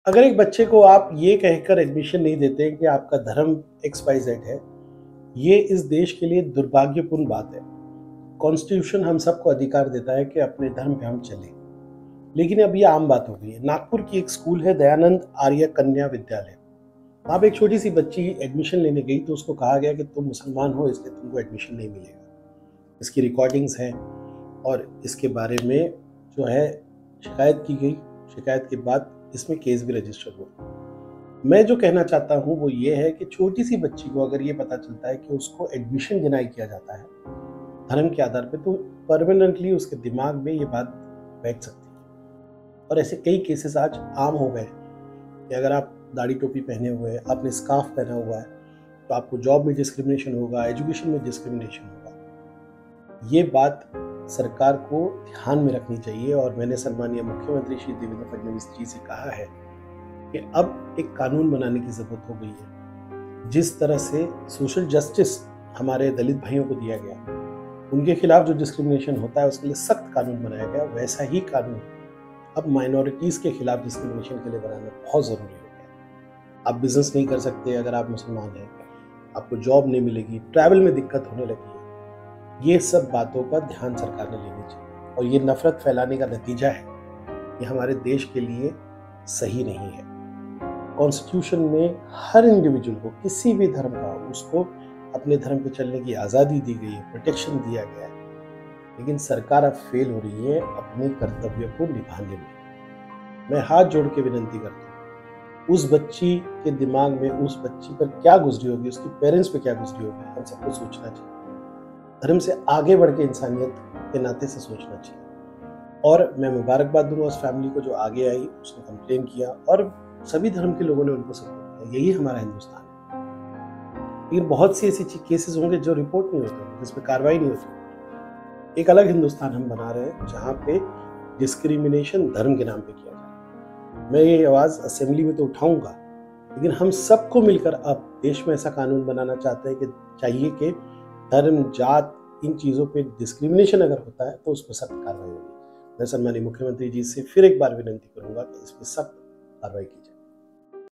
अगर एक बच्चे को आप ये कहकर एडमिशन नहीं देते कि आपका धर्म XYZ है, ये इस देश के लिए दुर्भाग्यपूर्ण बात है। कॉन्स्टिट्यूशन हम सबको अधिकार देता है कि अपने धर्म पे हम चलें। लेकिन अब ये आम बात हो गई है। नागपुर की एक स्कूल है दयानंद आर्य कन्या विद्यालय। वहाँ पे एक छोटी-सी बच्ची एडमिशन लेने गई तो उसको कहा गया कि तुम मुसलमान हो इसलिए तुमको एडमिशन नहीं मिलेगा। इसकी रिकॉर्डिंग्स हैं और इसके बारे में जो है शिकायत की गई। शिकायत के बाद इसमें केस भी रजिस्टर हुआ। मैं जो कहना चाहता हूँ वो ये है कि छोटी-सी बच्ची को अगर ये पता चलता है कि उसको एडमिशन डिनाई किया जाता है धर्म के आधार पे, तो परमानेंटली उसके दिमाग में ये बात बैठ सकती है। और ऐसे कई केसेस आज आम हो गए कि अगर आप दाढ़ी टोपी पहने हुए हैं, आपने स्कार्फ पहना हुआ है, तो आपको जॉब में डिस्क्रिमिनेशन होगा, एजुकेशन में डिस्क्रिमिनेशन होगा। ये बात सरकार को ध्यान में रखनी चाहिए और मैंने सम्मानीय मुख्यमंत्री श्री देवेंद्र फडणवीस जी से कहा है कि अब एक कानून बनाने की ज़रूरत हो गई है। जिस तरह से सोशल जस्टिस हमारे दलित भाइयों को दिया गया, उनके खिलाफ जो डिस्क्रिमिनेशन होता है उसके लिए सख्त कानून बनाया गया, वैसा ही कानून अब माइनॉरिटीज़ के खिलाफ डिस्क्रिमिनेशन के लिए बनाना बहुत ज़रूरी हो गया। आप बिजनेस नहीं कर सकते अगर आप मुसलमान हैं, आपको जॉब नहीं मिलेगी, ट्रैवल में दिक्कत होने लगी है। ये सब बातों पर ध्यान सरकार ने लेनी चाहिए और ये नफरत फैलाने का नतीजा है, ये हमारे देश के लिए सही नहीं है। कॉन्स्टिट्यूशन में हर इंडिविजुअल को, किसी भी धर्म का, उसको अपने धर्म पे चलने की आज़ादी दी गई है, प्रोटेक्शन दिया गया है। लेकिन सरकार अब फेल हो रही है अपने कर्तव्य को निभाने में। मैं हाथ जोड़ के विनती करता हूँ, उस बच्ची के दिमाग में, उस बच्ची पर क्या गुजरी होगी, उसके पेरेंट्स पे क्या गुजरी होगी, हम सबको सोचना चाहिए। धर्म से आगे बढ़ के इंसानियत के नाते से सोचना चाहिए। और मैं मुबारकबाद दूंगा उस फैमिली को जो आगे आई, उसने कंप्लेन किया और सभी धर्म के लोगों ने उनको सपोर्ट किया। यही हमारा हिंदुस्तान है। लेकिन बहुत सी ऐसी केसेस होंगे जो रिपोर्ट नहीं होते, जिस पर कार्रवाई नहीं होती। एक अलग हिंदुस्तान हम बना रहे हैं जहाँ पे डिस्क्रिमिनेशन धर्म के नाम पे किया जा रहा है। मैं ये आवाज़ असेंबली में तो उठाऊंगा, लेकिन हम सबको मिलकर अब देश में ऐसा कानून बनाना चाहते हैं कि चाहिए कि धर्म, जात, इन चीज़ों पे डिस्क्रिमिनेशन अगर होता है तो उस पर सख्त कार्रवाई होगी। मैं सम्माननीय मुख्यमंत्री जी से फिर एक बार विनती करूंगा कि इस पर सख्त कार्रवाई की जाए।